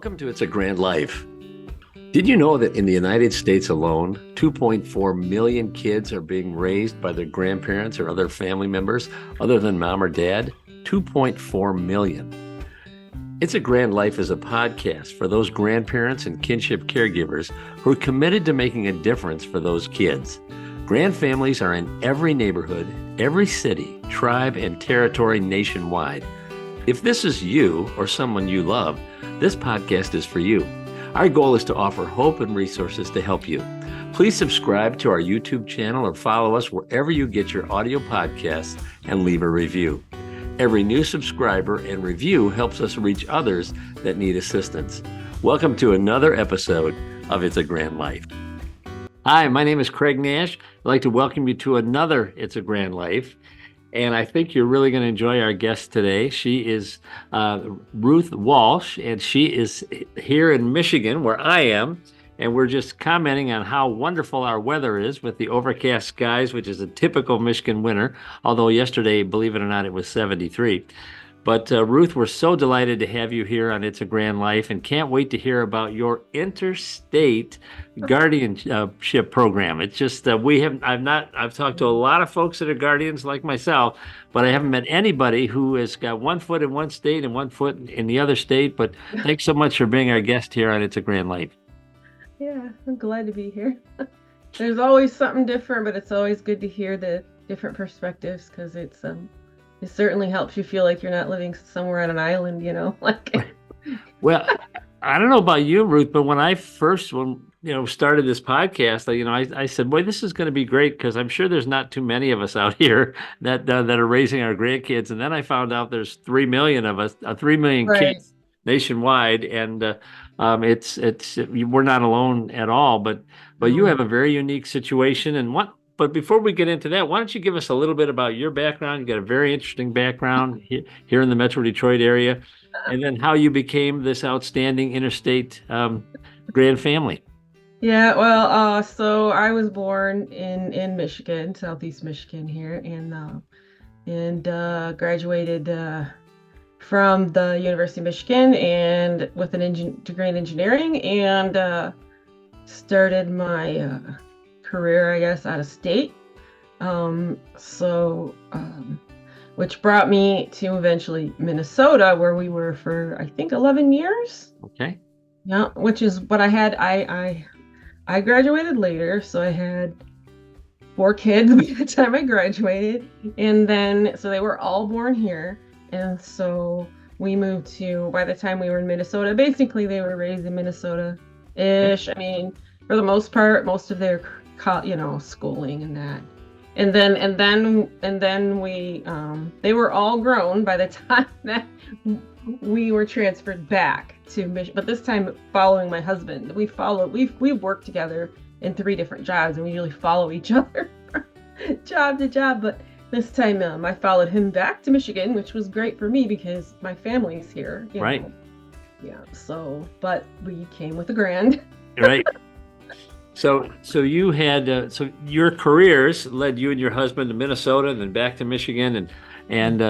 Welcome to It's a Grand Life. Did you know that in the United States alone, 2.4 million kids are being raised by their grandparents or other family members other than mom or dad? 2.4 million. It's a Grand Life is a podcast for those grandparents and kinship caregivers who are committed to making a difference for those kids. Grand families are in every neighborhood, every city, tribe, and territory nationwide. If this is you or someone you love, this podcast is for you. Our goal is to offer hope and resources to help you. Please subscribe to our YouTube channel or follow us wherever you get your audio podcasts and leave a review. Every new subscriber and review helps us reach others that need assistance. Welcome to another episode of It's a Grand Life. Hi, my name is Craig Nash. I'd like to welcome you to another It's a Grand Life. And I think you're really going to enjoy our guest today. She is Ruth Walsh, and she is here in Michigan, where I am. And we're just commenting on how wonderful our weather is with the overcast skies, which is a typical Michigan winter. Although yesterday, believe it or not, it was 73. But Ruth, we're so delighted to have you here on It's a Grand Life, and can't wait to hear about your interstate guardianship program. It's just I've talked to a lot of folks that are guardians like myself, but I haven't met anybody who has got one foot in one state and one foot in the other state. But thanks so much for being our guest here on It's a Grand Life. Yeah, I'm glad to be here. There's always something different, but it's always good to hear the different perspectives because it certainly helps you feel like you're not living somewhere on an island, Well, I don't know about you, Ruth, but when I first started this podcast, I said, boy, this is going to be great because I'm sure there's not too many of us out here that are raising our grandkids. And then I found out there's 3 million of us, 3 million Right. kids nationwide, and we're not alone at all. But you have a very unique situation, and But before we get into that, why don't you give us a little bit about your background? You got a very interesting background here in the Metro Detroit area, and then how you became this outstanding interstate grand family. Yeah, well, so I was born in Michigan, Southeast Michigan here, and graduated from the University of Michigan and with an degree in engineering, and started my career, I guess, out of state. Which brought me to eventually Minnesota, where we were for, I think, 11 years. Okay. Yeah, which is what I had. I graduated later, so I had 4 kids by the time I graduated. And then, so they were all born here. And so we moved by the time we were in Minnesota, basically they were raised in Minnesota-ish. I mean, for the most part, most of their schooling and that, and then we they were all grown by the time that we were transferred back to Michigan. But this time, following my husband, we worked together in 3 different jobs, and we usually follow each other job to job. But this time, I followed him back to Michigan, which was great for me because my family's here. Right. Yeah. So, but we came with a grand. Right. So you had so your careers led you and your husband to Minnesota and then back to Michigan, and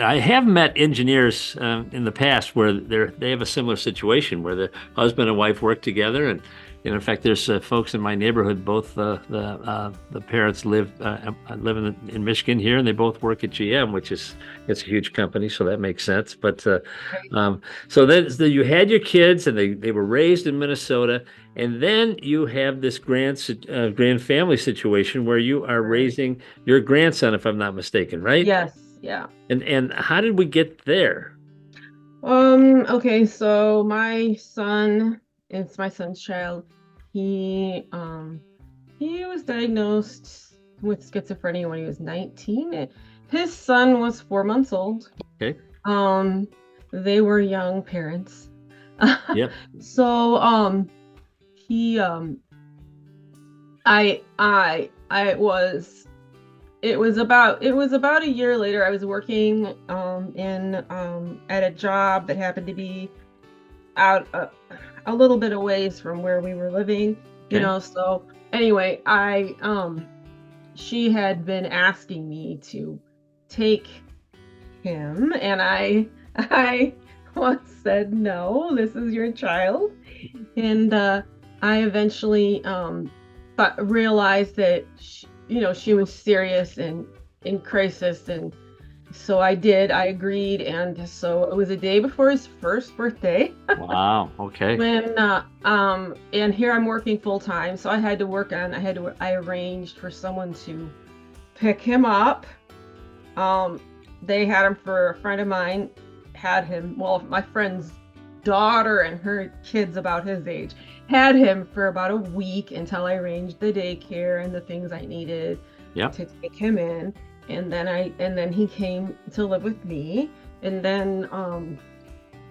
I have met engineers in the past where they have a similar situation where the husband and wife work together, and in fact there's folks in my neighborhood, both the parents live in Michigan here, and they both work at GM, which is it's a huge company, so that makes sense. But so then you had your kids and they were raised in Minnesota. And then you have this grand family situation where you are raising your grandson, if I'm not mistaken, right? Yes, yeah. And how did we get there? Okay, so it's my son's child. He was diagnosed with schizophrenia when he was 19. His son was 4 months old. Okay. They were young parents. Yep. So it was about a year later. I was working at a job that happened to be out a little bit away from where we were living, so anyway, she had been asking me to take him, and I said, no, this is your child. And I eventually realized that she was serious and in crisis, and so I agreed, and so it was a day before his first birthday. Wow. Okay. When and here I'm working full time, so I arranged for someone to pick him up. They had him for a friend of mine had him, well, my friend's daughter and her kids about his age had him for about a week until I arranged the daycare and the things I needed to take him in. And then he came to live with me. And then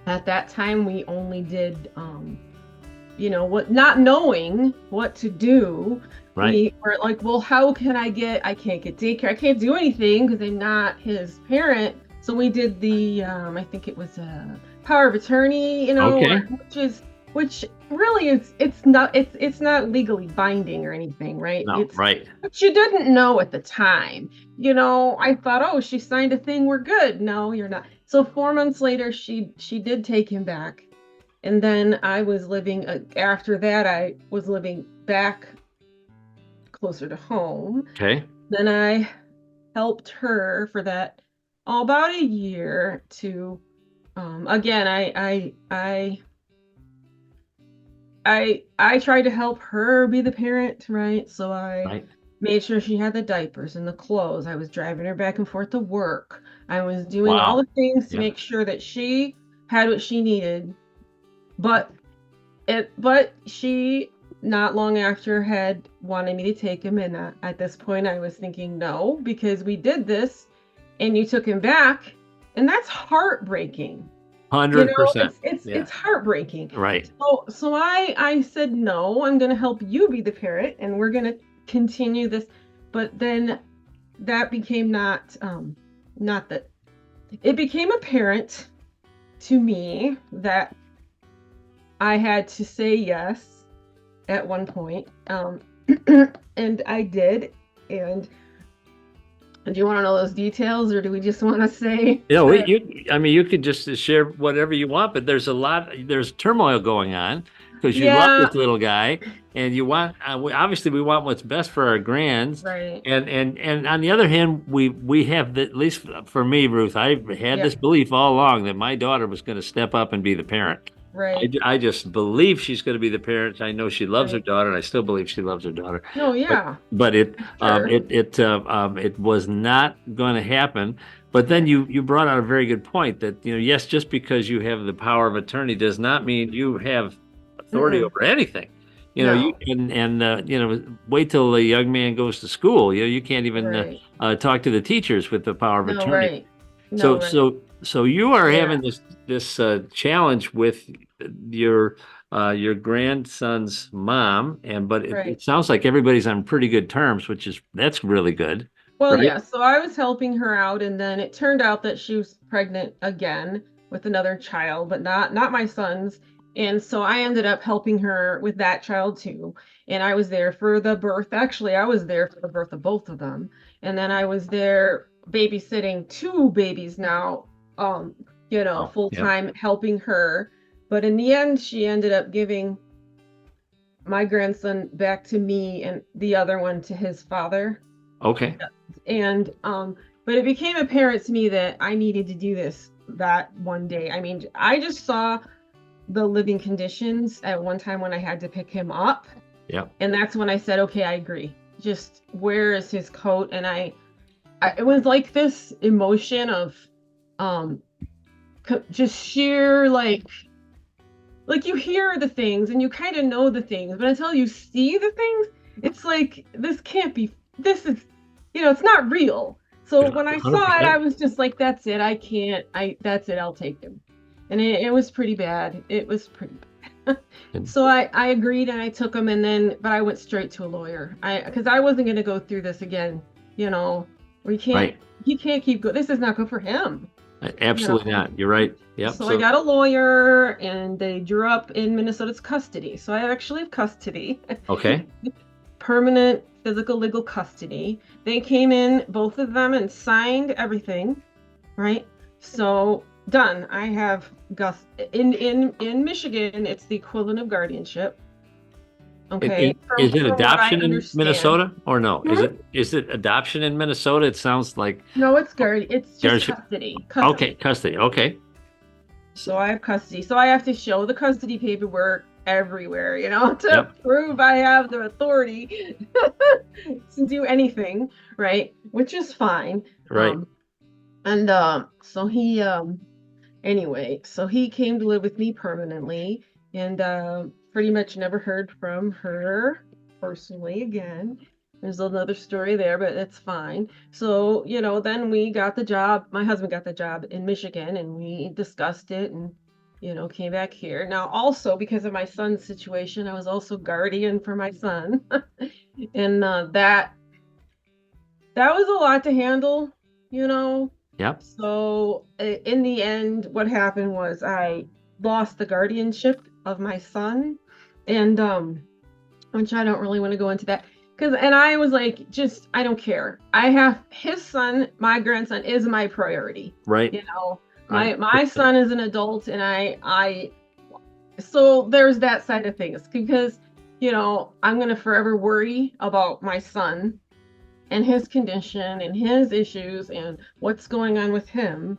at that time we only did not knowing what to do. Right. We were like, well, I can't get daycare. I can't do anything because I'm not his parent. So we did the I think it was a power of attorney, Okay. which really it's not legally binding or anything, right? No, right. But you didn't know at the time. I thought, oh, she signed a thing, we're good. No, you're not. So 4 months later, she did take him back. And then I was living, after that, I was living back closer to home. Okay. Then I helped her for that about a year to, again, I tried to help her be the parent, right? So I made sure she had the diapers and the clothes. I was driving her back and forth to work. I was doing all the things to make sure that she had what she needed. But she, not long after, had wanted me to take him, and at this point I was thinking, no, because we did this and you took him back, and that's heartbreaking. 100%. It's heartbreaking. Right. So I said, no, I'm going to help you be the parent, and we're going to continue this. But then that became it became apparent to me that I had to say yes at one point, and I did. And do you want to know those details, or do we just want to say? You could just share whatever you want, but there's turmoil going on because you love this little guy, and you want obviously we want what's best for our grands, right? And on the other hand, we have at least for me, Ruth, I had this belief all along that my daughter was going to step up and be the parent. Right. I just believe she's going to be the parent. I know she loves her daughter, and I still believe she loves her daughter. Oh yeah. But it was not going to happen. But then you brought out a very good point that yes, just because you have the power of attorney does not mean you have authority over anything. You wait till the young man goes to school. You can't even talk to the teachers with the power of attorney. Right. So you are having this challenge with your grandson's mom, but it sounds like everybody's on pretty good terms, that's really good. Well, right? Yeah. So I was helping her out, and then it turned out that she was pregnant again with another child, but not my son's. And so I ended up helping her with that child too. And I was there for the birth. Actually, I was there for the birth of both of them. And then I was there babysitting 2 babies now, full time helping her. But in the end, she ended up giving my grandson back to me and the other one to his father. Okay. And but it became apparent to me that I needed to do this that one day. I mean, I just saw the living conditions at one time when I had to pick him up. Yeah. And that's when I said, okay, I agree. Just where is his coat? And it was like this emotion of just sheer like you hear the things and you kind of know the things, but until you see the things, it's like this is it's not real. So when I saw it, I was just like, that's it. That's it. I'll take him. And it was pretty bad. It was pretty bad. So I agreed and I took him, but I went straight to a lawyer. Because I wasn't going to go through this again. We can't. He can't keep going. This is not good for him. Absolutely not. You're right. Yep. So I got a lawyer, and they drew up in Minnesota's custody. So I actually have custody. Okay. Permanent physical legal custody. They came in, both of them, and signed everything, right? So done. I have Gus in Michigan. It's the equivalent of guardianship. Okay, Is it from what I adoption in understand. Minnesota or no? Mhm. Is it adoption in Minnesota? It sounds like No, it's guard. It's just guardianship. custody. Okay, Custody. custody. Okay. So I have custody. So I have to show the custody paperwork everywhere, to Yep. prove I have the authority to do anything, right? Which is fine. Right. Um, and so he anyway, so he came to live with me permanently and pretty much never heard from her personally again. There's another story there, but it's fine. So, then we got the job. My husband got the job in Michigan and we discussed it and, came back here. Now, also because of my son's situation, I was also guardian for my son. And that was a lot to handle, you know. Yep. So in the end, what happened was I lost the guardianship of my son, and which I don't really want to go into that because, and I was like, just I don't care. I have his son, my grandson is my priority. Right. You know, I my son is an adult, and I so there's that side of things because I'm gonna forever worry about my son and his condition and his issues and what's going on with him,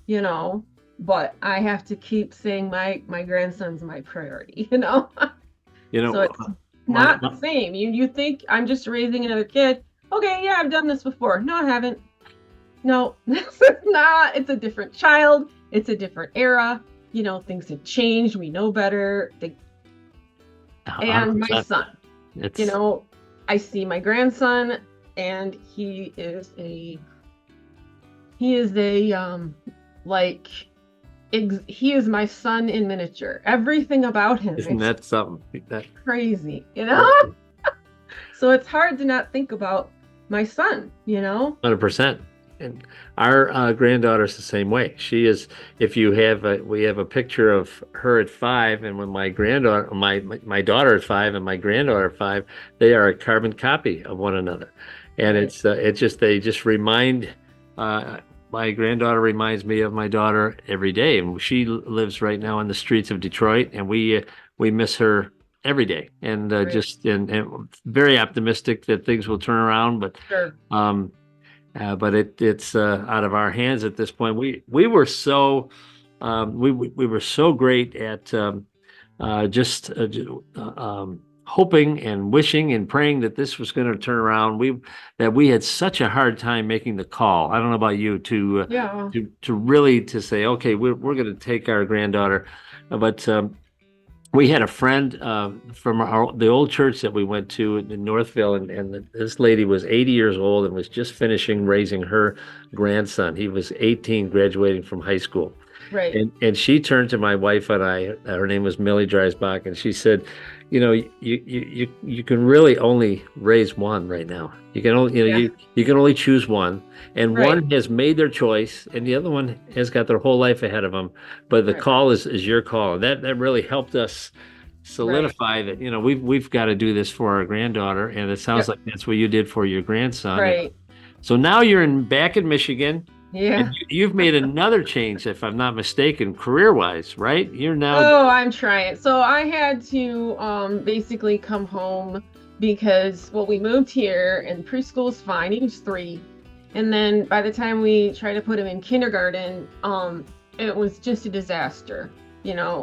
you know, but I have to keep saying my grandson's my priority, you So know it's my, not the same. You think I'm just raising another kid. Okay, yeah, I've done this before. No, I haven't. No, this is not. It's a different child. It's a different era. Things have changed. We know better. And my 100%. son, you It's know, I see my grandson and he is a like he is my son in miniature. Everything about him isn't is that something that crazy, right, So it's hard to not think about my son. 100%. And our granddaughter's the same way. She is, if you have we have a picture of her at 5, and when my granddaughter, my daughter at 5 and my granddaughter at 5, they are a carbon copy of one another. And Right. it's just, they just remind, uh, my granddaughter reminds me of my daughter every day. And she lives right now in the streets of Detroit, and we miss her every day. And Right. and very optimistic that things will turn around. Sure. But it's out of our hands at this point. We were so we were so great at just hoping and wishing and praying that this was going to turn around. We had such a hard time making the call. I don't know about you Yeah. to really to say, okay, we're going to take our granddaughter, but we had a friend from the old church that we went to in Northville, and this lady was 80 years old and was just finishing raising her grandson. He was 18, graduating from high school. Right. And she turned to my wife and I, her name was Millie Dreisbach, and she said, you can really only raise one right now. You can only, Yeah. you can only choose one, and Right. one has made their choice, and the other one has got their whole life ahead of them. But the Right. call is your call, and that really helped us Right. solidify that, we've got to do this for our granddaughter, and it sounds Yep. like that's what you did for your grandson. And Right. so now you're back in Michigan. And Yeah. you've made another change, if I'm not mistaken, career-wise, right? You're now, Oh, I'm trying. So I had to basically come home because, well, we moved here and preschool's fine. He was 3. And then by the time we tried to put him in kindergarten, it was just a disaster.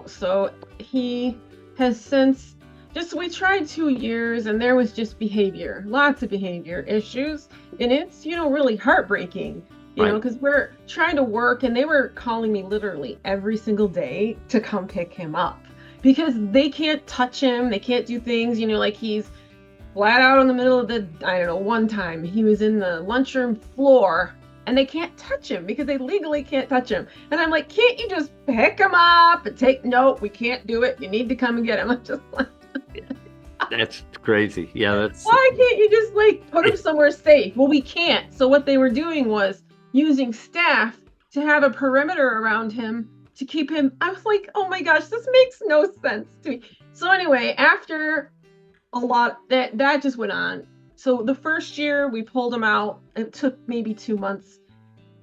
So he has since we tried 2 years and there was just lots of behavior issues. And it's, really heartbreaking right, because we're trying to work and they were calling me literally every single day to come pick him up because they can't touch him. They can't do things, like he's flat out in the middle of I don't know, one time he was in the lunchroom floor and they can't touch him because they legally can't touch him. And I'm like, can't you just pick him up and nope, we can't do it. You need to come and get him. I'm just like, that's crazy. Yeah, that's why can't you just put him somewhere safe? Well, we can't. So what they were doing was using staff to have a perimeter around him to keep him. I was like, oh my gosh, this makes no sense to me. So anyway, after a lot that just went on. So the first year we pulled him out. It took maybe 2 months,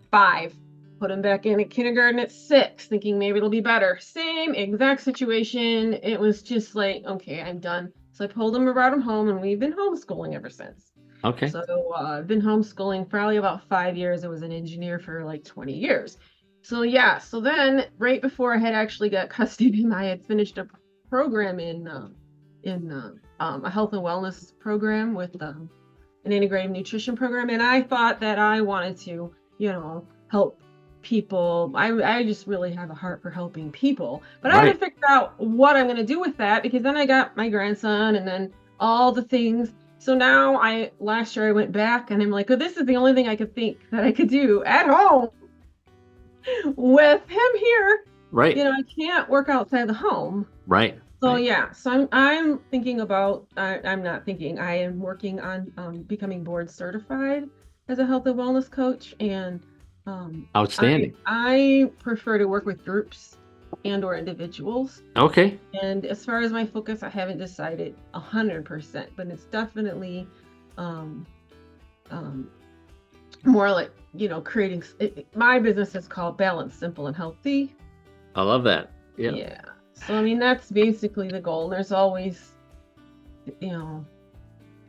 5. put him back in at kindergarten at 6, thinking maybe it'll be better. Same exact situation. It was just like, okay, I'm done. So I pulled him, brought him home, and we've been homeschooling ever since. Okay. So I've been homeschooling probably about 5 years. I was an engineer for like 20 years. So yeah, so then right before I had actually got custody of him, I had finished a program in a health and wellness program with an integrative nutrition program, and I thought that I wanted to, help people. I just really have a heart for helping people, but I had to figure out what I'm going to do with that, because then I got my grandson and then all the things. So now last year I went back and I'm like, oh, this is the only thing I could think that I could do at home with him here. Right. I can't work outside the home. Right. So yeah, so I'm thinking about, I'm not thinking, I am working on becoming board certified as a health and wellness coach, and outstanding. I prefer to work with groups and or individuals. Okay. And as far as my focus, I haven't decided 100%, but it's definitely more like, creating, my business is called Balanced, Simple, and Healthy. I love that. Yeah. Yeah. So, I mean, that's basically the goal. There's always,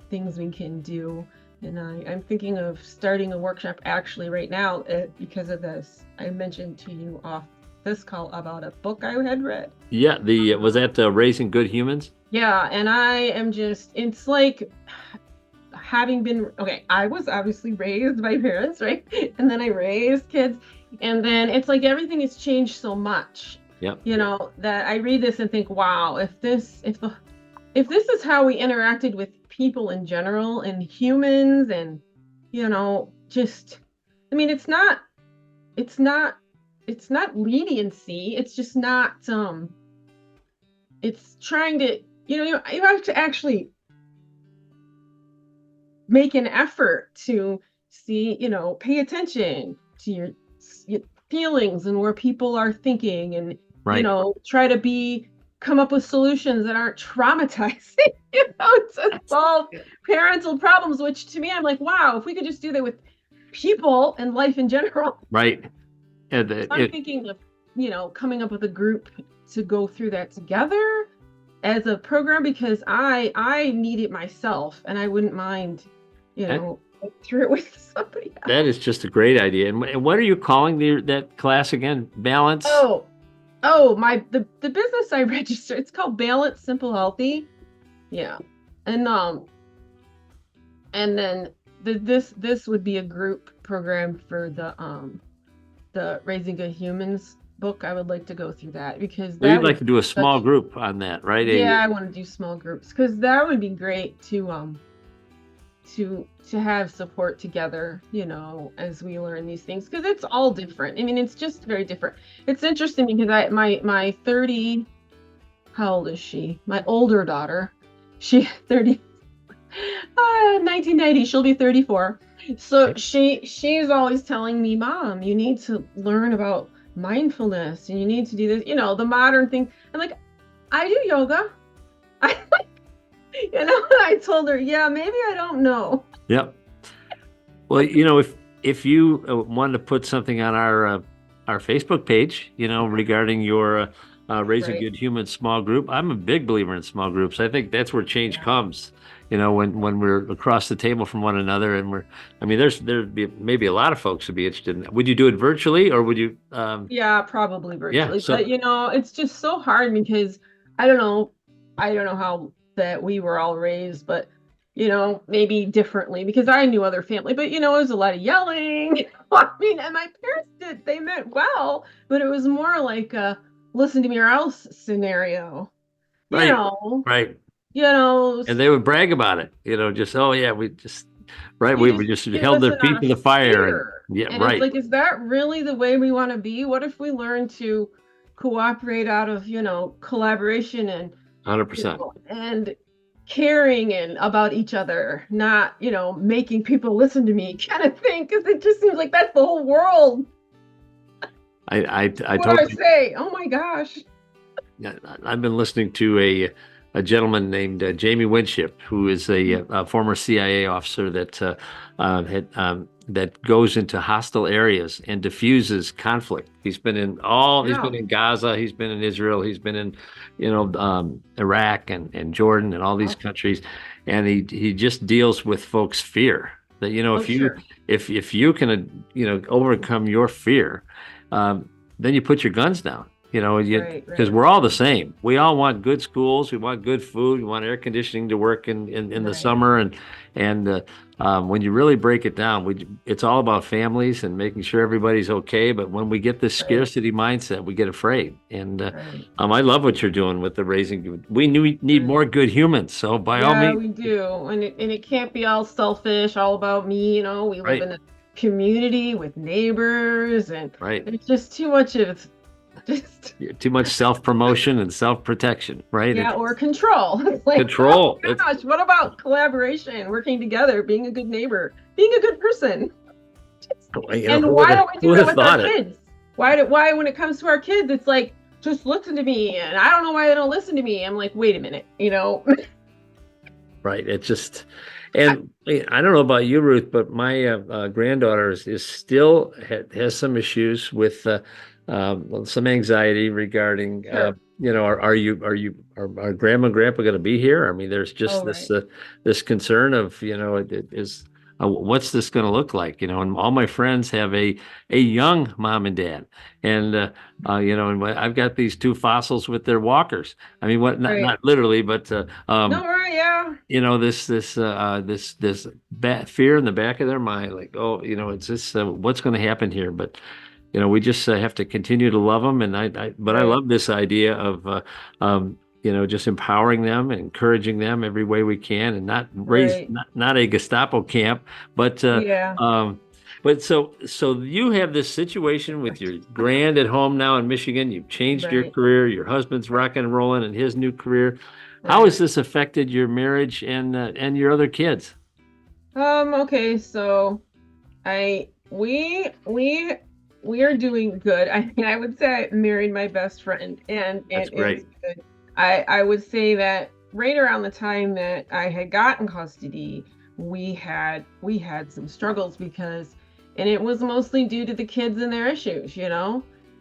things we can do. And I'm thinking of starting a workshop actually right now because of this. I mentioned to you off this call about a book I had read. Yeah. Was that Raising Good Humans? Yeah. And I am it's like having been, okay, I was obviously raised by parents, right? And then I raised kids. And then it's like everything has changed so much. Yep. That I read this and think, wow, if this is how we interacted with people in general and humans, and just, I mean, it's not leniency. It's just not, it's trying to, you have to actually make an effort to see, pay attention to your feelings and where people are thinking, and try to come up with solutions that aren't traumatizing, to solve parental problems, which to me, I'm like, wow, if we could just do that with people and life in general. Right. And I'm thinking of, coming up with a group to go through that together as a program, because I need it myself, and I wouldn't mind, through it with somebody else. That is just a great idea. And what are you calling that class again? Balance? Oh, the business I registered, it's called Balanced, Simple, Healthy. Yeah. And then this would be a group program for the Raising Good Humans book. I would like to go through that, because you'd like to do a small group on that, right? Yeah, I want to do small groups, because that would be great to have support together, as we learn these things, because it's all different. I mean, it's just very different. It's interesting because my 30, how old is she? My older daughter, she 30, 1990, she'll be 34. So she's always telling me, Mom, you need to learn about mindfulness, and you need to do this, the modern thing. I'm like, I do yoga. I told her, yeah, maybe I don't know. Yep. Well, if you wanted to put something on our Facebook page, regarding your Raising Good Humans small group, I'm a big believer in small groups. I think that's where change comes. When we're across the table from one another, and there'd be maybe a lot of folks would be interested in that. Would you do it virtually, or would you? Yeah, probably virtually. Yeah, but it's just so hard, because I don't know how that we were all raised, but maybe differently, because I knew other family, but it was a lot of yelling. And my parents they meant well, but it was more like a listen to me or else scenario. Right. And they would brag about it, just, oh yeah, we just, right. We just held their feet to the fire. And right. It's like, is that really the way we want to be? What if we learn to cooperate out of, collaboration and 100%. And caring and about each other, not, making people listen to me kind of thing, because it just seems like that's the whole world. I totally say, oh my gosh. I've been listening to a gentleman named Jamie Winship, who is a former CIA officer that goes into hostile areas and diffuses conflict. He's been he's been Wow. in Gaza, he's been in Israel, he's been in, Iraq and Jordan and all these Awesome. countries, and he just deals with folks' fear. That Oh, sure. if you can overcome your fear, then you put your guns down. Right, Because right, we're all the same. We all want good schools. We want good food. We want air conditioning to work in the right, summer. And when you really break it down, it's all about families and making sure everybody's okay. But when we get this right, scarcity mindset, we get afraid. right, I love what you're doing with the raising. We need right. more good humans. So by all Yeah, means, we do. And it can't be all selfish, all about me, We live right, in a community with neighbors, and right. there's just too much of just Too much self-promotion and self-protection, right? yeah, or control. It's like, oh Control. gosh, what about collaboration, working together, being a good neighbor, being a good person? And why don't we Who do would that have with our thought it? kids? Why when it comes to our kids, it's like, just listen to me, and I don't know why they don't listen to me. I'm like, wait a minute. Right. It's just, and I don't know about you, Ruth, but my granddaughter is still has some issues with some anxiety regarding, Sure. are grandma and grandpa going to be here? I mean, there's just Oh, this right. this concern of, it is. What's this going to look like? And all my friends have a young mom and dad, and I've got these two fossils with their walkers. I mean, what? Right. Not literally, but No, right, yeah. this fear in the back of their mind, like, oh, it's this, what's going to happen here? But we just have to continue to love them. And but I Right. love this idea of just empowering them and encouraging them every way we can, and Right. not a Gestapo camp, but Yeah. so you have this situation with your grand at home now in Michigan. You've changed your Right. career. Your husband's rocking and rolling in his new career. How has Right. this affected your marriage and your other kids? Okay, so I we are doing good. I mean, I would say I married my best friend, and That's it is great. good. I would say that right around the time that I had gotten custody, we had some struggles, and it was mostly due to the kids and their issues.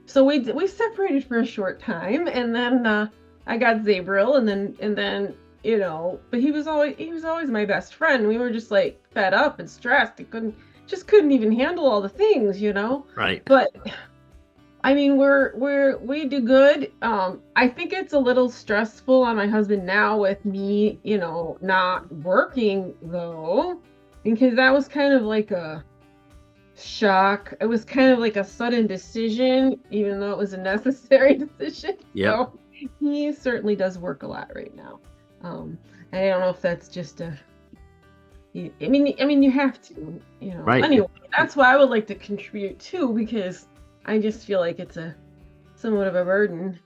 So we separated for a short time, and then I got Zabriel, and then but he was always my best friend. We were just like fed up and stressed. He couldn't even handle all the things. Right. But I mean, we do good. I think it's a little stressful on my husband now with me, not working though, because that was kind of like a shock. It was kind of like a sudden decision, even though it was a necessary decision. Yep. So he certainly does work a lot right now. Um, I don't know if that's just I mean, you have to. Right. Anyway, that's why I would like to contribute too, because I just feel like it's a somewhat of a burden.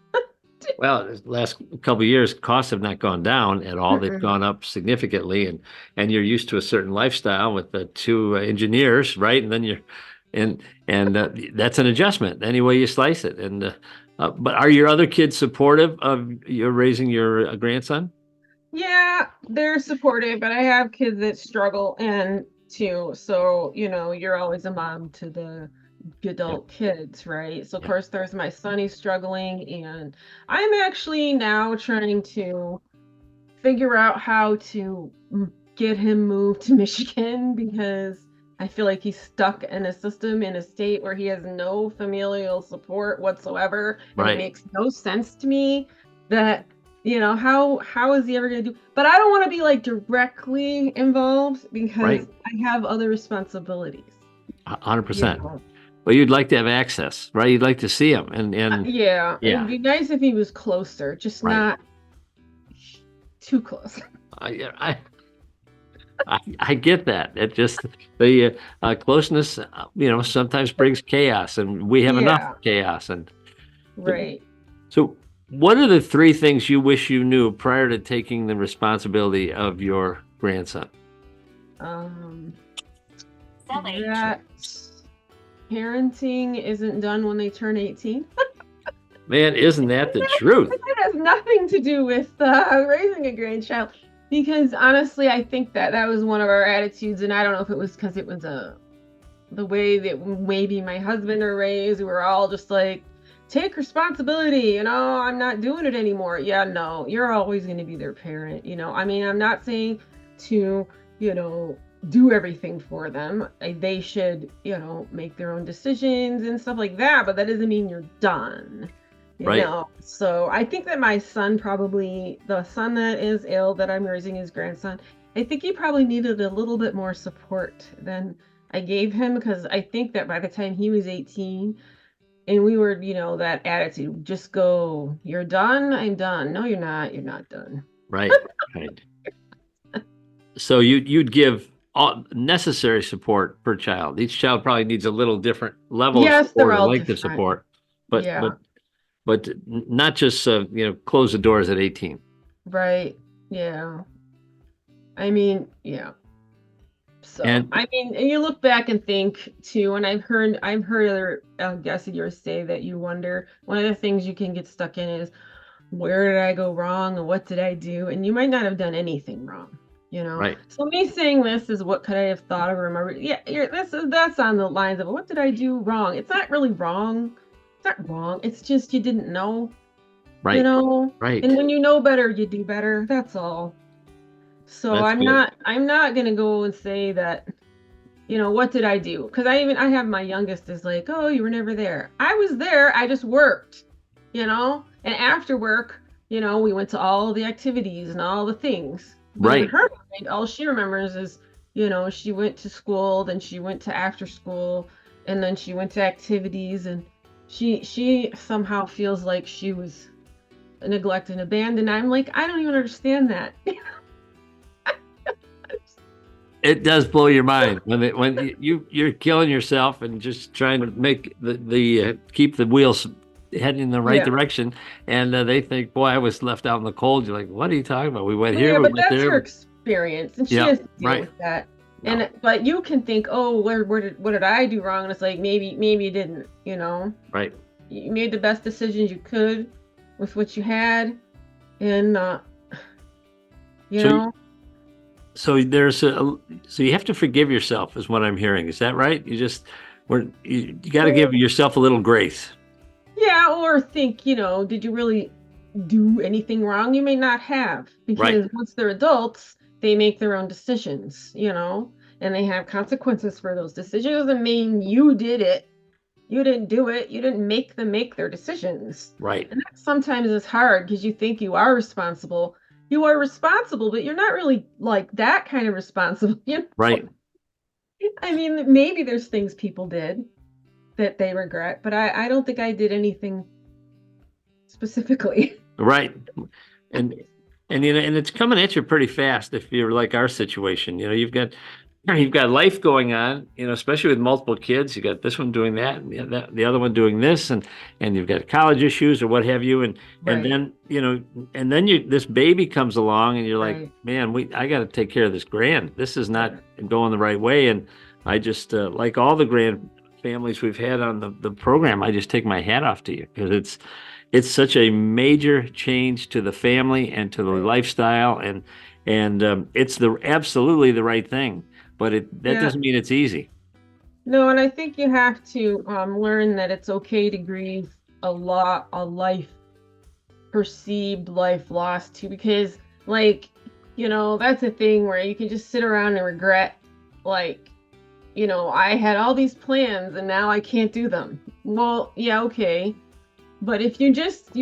Well, the last couple of years, costs have not gone down at all. They've Mm-mm. gone up significantly, and you're used to a certain lifestyle with the two engineers, right? And then and that's an adjustment any way you slice it. But are your other kids supportive of you raising your grandson? Yeah, they're supportive, but I have kids that struggle and too. So, you're always a mom to the Yep. adult kids, right? So, of Yep. course, there's my son, he's struggling, and I'm actually now trying to figure out how to get him moved to Michigan, because I feel like he's stuck in a system, in a state where he has no familial support whatsoever, and it Right. makes no sense to me that how is he ever going to do. But I don't want to be like directly involved, because Right. I have other responsibilities. 100%. Yeah. Well, you'd like to have access, right? You'd like to see him, and Yeah, it'd yeah, be nice if he was closer, just right. not too close. I, I get that. It just the closeness, sometimes brings chaos, and we have enough Yeah, chaos. And so, right. so what are the three things you wish you knew prior to taking the responsibility of your grandson? Um, that parenting isn't done when they turn 18. Man, isn't that the truth? That has nothing to do with raising a grandchild. Because honestly, I think that that was one of our attitudes, and I don't know if it was because it was the way that maybe my husband or raised. We were all just like, take responsibility, I'm not doing it anymore. Yeah, no, you're always going to be their parent. I mean, I'm not saying to, do everything for them. They should, make their own decisions and stuff like that, but that doesn't mean you're done. Right. So I think that my son, probably the son that is ill that I'm raising, his grandson, I think he probably needed a little bit more support than I gave him, because I think that by the time he was 18, and we were, that attitude, just go, you're done, I'm done. No, you're not done. Right. Right. So you'd give all necessary support per child. Each child probably needs a little different level of Yes, they're support or all length of different. support, but Yeah, but not just close the doors at 18. right. Yeah. I mean, yeah. So, And I mean, and you look back and think too, and I've heard other guests of yours say that you wonder, one of the things you can get stuck in is, where did I go wrong and what did I do? And you might not have done anything wrong. right, So me saying this is, what could I have thought of or remembered? Yeah, that's on the lines of, what did I do wrong? It's not really wrong. It's not wrong. It's just you didn't know, you right, know. And right. when you know better, you do better. That's all. So That's I'm good. not I'm not gonna go and say that, what did I do? Because I have my youngest is like, oh, you were never there. I was there, I just worked. And after work, we went to all the activities and all the things. But in Right. her mind, all she remembers is, she went to school, then she went to after school, and then she went to activities, and she somehow feels like she was neglected and abandoned. I'm like, I don't even understand that. It does blow your mind when you're killing yourself and just trying to make the keep the wheels heading in the right Yeah. direction, and they think, boy, I was left out in the cold. You're like, what are you talking about? We went Well, here, yeah, we but went that's there. her experience, and she Yeah, has to deal right. with that. No, But you can think, oh, what did I do wrong? And it's like, maybe you didn't. right. You made the best decisions you could with what you had, and you So know, so there's so you have to forgive yourself, is what I'm hearing. Is that right? You got to give yourself a little grace. yeah, or think, did you really do anything wrong? You may not have, Right, because once they're adults, they make their own decisions, and they have consequences for those decisions. Doesn't mean you did it. You didn't do it. You didn't make them make their decisions. right, And that sometimes is hard because you think you are responsible. You are responsible, but you're not really like that kind of responsible. right. I mean, maybe there's things people did that they regret, but I don't think I did anything specifically. Right. And and it's coming at you pretty fast if you're like our situation. You've got life going on, especially with multiple kids. You got this one doing that, and the other one doing this, and you've got college issues or what have you, and Right, then this baby comes along, and you're like, right. man, I got to take care of this grand. This is not Yeah. going the right way, and I just like all the grand families we've had on the program, I just take my hat off to you because it's such a major change to the family and to the Right. lifestyle, and it's the absolutely the right thing, but that Yeah. doesn't mean it's easy. No, and I think you have to learn that it's okay to grieve a life, perceived life lost too, because like, that's a thing where you can just sit around and regret, like, I had all these plans and now I can't do them. Well, yeah, okay. But if you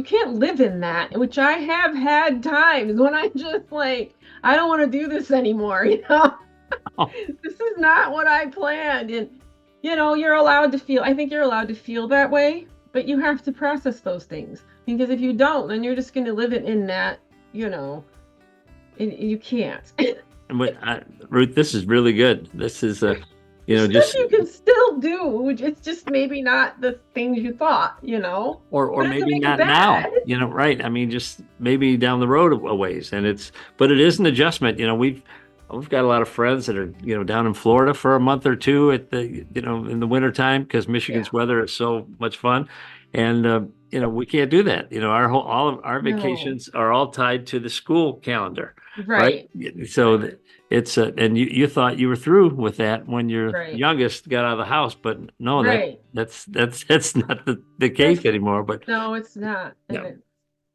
can't live in that, which I have had times when I just like, I don't want to do this anymore, this is not what I planned. And, you're allowed to feel, I think you're allowed to feel that way, but you have to process those things. Because if you don't, then you're just going to live it in that, you can't. But Ruth, this is really good. This is Stuff just you can still do. It's just maybe not the things you thought. or But it doesn't maybe make it not now, bad. right? I mean, just maybe down the road a ways, but it is an adjustment. We've we've got a lot of friends that are, down in Florida for a month or two at the, in the wintertime because Yeah. Michigan's weather is so much fun. And, we can't do that. All of our No. vacations are all tied to the school calendar, right? Right. So Right. it's, and you thought you were through with that when your Right. youngest got out of the house, but no, Right. that's not the case That's anymore. But no, it's not. yeah.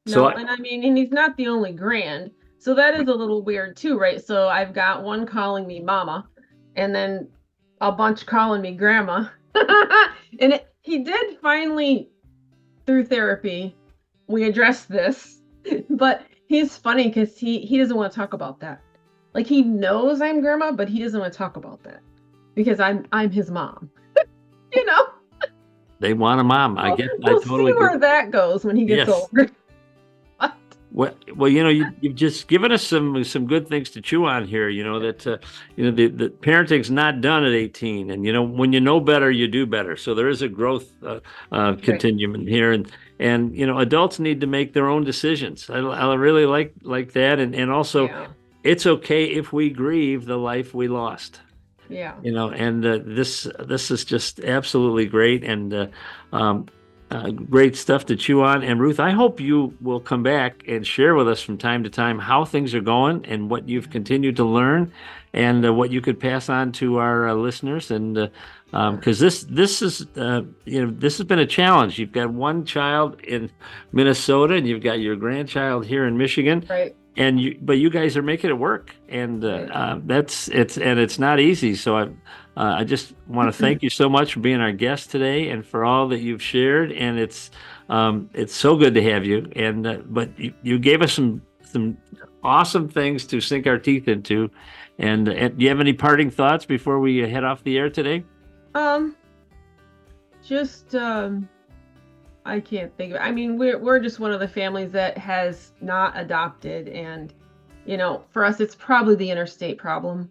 So No, and I mean, and he's not the only grand. So that is a little weird too, right? So I've got one calling me mama and then a bunch calling me grandma. And he did finally, through therapy, we addressed this, but he's funny because he doesn't want to talk about that. Like he knows I'm grandma, but he doesn't want to talk about that because I'm his mom. You know? they want a mom. I We'll, get, I we'll see totally get. where that goes when he gets Yes. older. Well, you've just given us some good things to chew on here. That the parenting's not done at 18, and when you know better, you do better. So there is a growth Right. continuum here, and adults need to make their own decisions. I really like that, and also Yeah. it's okay if we grieve the life we lost. Yeah. And this is just absolutely great and um, great stuff to chew on. And Ruth, I hope you will come back and share with us from time to time how things are going and what you've continued to learn and what you could pass on to our listeners. And because this is this has been a challenge. You've got one child in Minnesota and you've got your grandchild here in Michigan Right. but you guys are making it work, and Right. it's not easy. So I just want to thank you so much for being our guest today and for all that you've shared. And it's so good to have you. And but you gave us some awesome things to sink our teeth into. And do you have any parting thoughts before we head off the air today? Um, just I can't think of it. I mean, we're just one of the families that has not adopted, and for us, it's probably the interstate problem.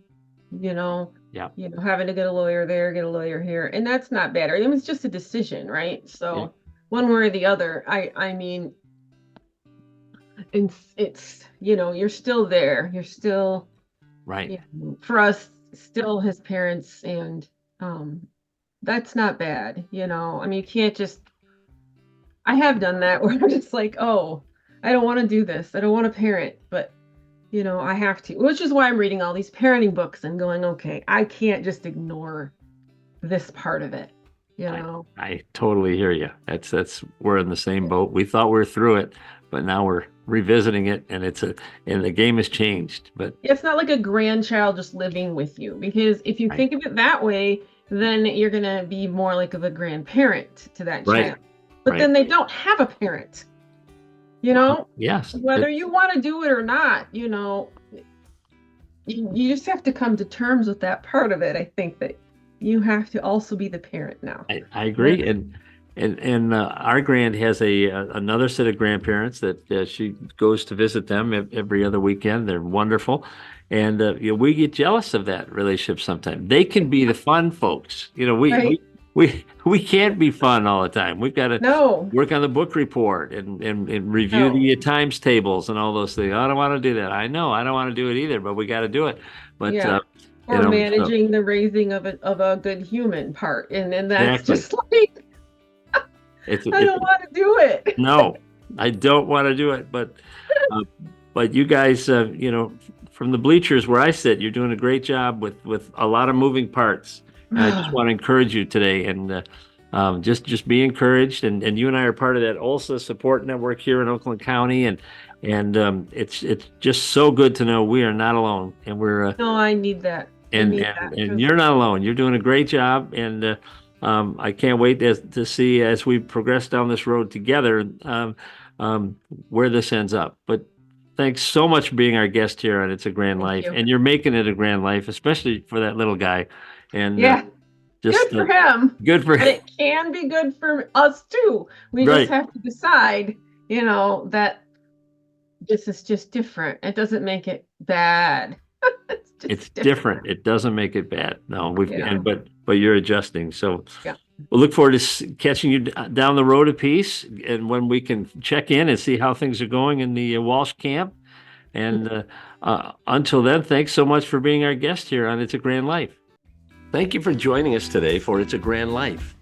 You know, Yeah. Having to get a lawyer there, get a lawyer here, and that's not bad. I mean, it's just a decision, right? Yeah. So one way or the other. I mean, it's you're still there. You're still Right. for us, still his parents, and that's not bad. I mean, you can't just. I have done that where I'm just like, oh, I don't want to do this. I don't want to parent, but I have to, which is why I'm reading all these parenting books and going, okay, I can't just ignore this part of it, you I, know? I totally hear you. That's we're in the same boat. We thought we were through it, but now we're revisiting it, and and the game has changed. But It's not like a grandchild just living with you, because if you right, think of it that way, then you're going to be more like of a grandparent to that right, child. But right. then they don't have a parent, Yes, whether you want to do it or not, you just have to come to terms with that part of it. I think that you have to also be the parent now. I agree. And our grand has another set of grandparents that she goes to visit them every other weekend. They're wonderful, and we get jealous of that relationship sometimes. They can be the fun folks. Right. We can't be fun all the time. We've got to No, work on the book report and review no. the times tables and all those things. I don't want to do that. I know I don't want to do it either, but we got to do it. But Yeah. you Or know, so managing the raising of a good human part. And then that's exactly. just like, I It's don't want to do it. no, I don't want to do it. Uh, but you guys, from the bleachers where I sit, you're doing a great job with a lot of moving parts. And I just want to encourage you today, and just be encouraged. And you and I are part of that OLSA support network here in Oakland County, and it's just so good to know we are not alone, and we're No, I need that. I and need and that and because you're not alone. You're doing a great job, and I can't wait to see as we progress down this road together where this ends up. But thanks so much for being our guest here on It's a Grand thank Life, you. and you're making it a grand life, especially for that little guy. And Yeah, just good for him. good for But it can be good for us too. We just right. have to decide, that this is just different. It doesn't make it bad. It's It's just different. different. It doesn't make it bad. No, Yeah. but you're adjusting. So Yeah. we'll look forward to catching you down the road a piece, and when we can check in and see how things are going in the Walsh camp. And Until then, thanks so much for being our guest here on It's a Grand Life. Thank you for joining us today for It's a Grand Life.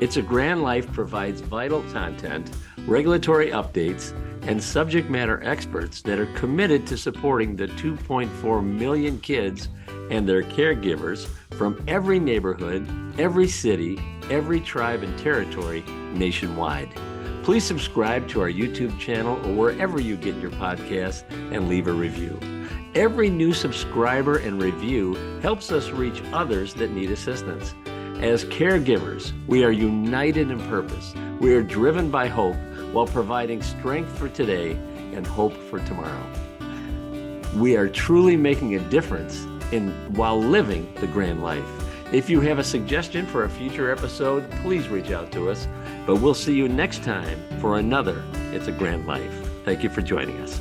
It's a Grand Life provides vital content, regulatory updates, and subject matter experts that are committed to supporting the 2.4 million kids and their caregivers from every neighborhood, every city, every tribe and territory nationwide. Please subscribe to our YouTube channel or wherever you get your podcasts and leave a review. Every new subscriber and review helps us reach others that need assistance. As caregivers, we are united in purpose. We are driven by hope while providing strength for today and hope for tomorrow. We are truly making a difference while living the grand life. If you have a suggestion for a future episode, please reach out to us. But we'll see you next time for another It's a Grand Life. Thank you for joining us.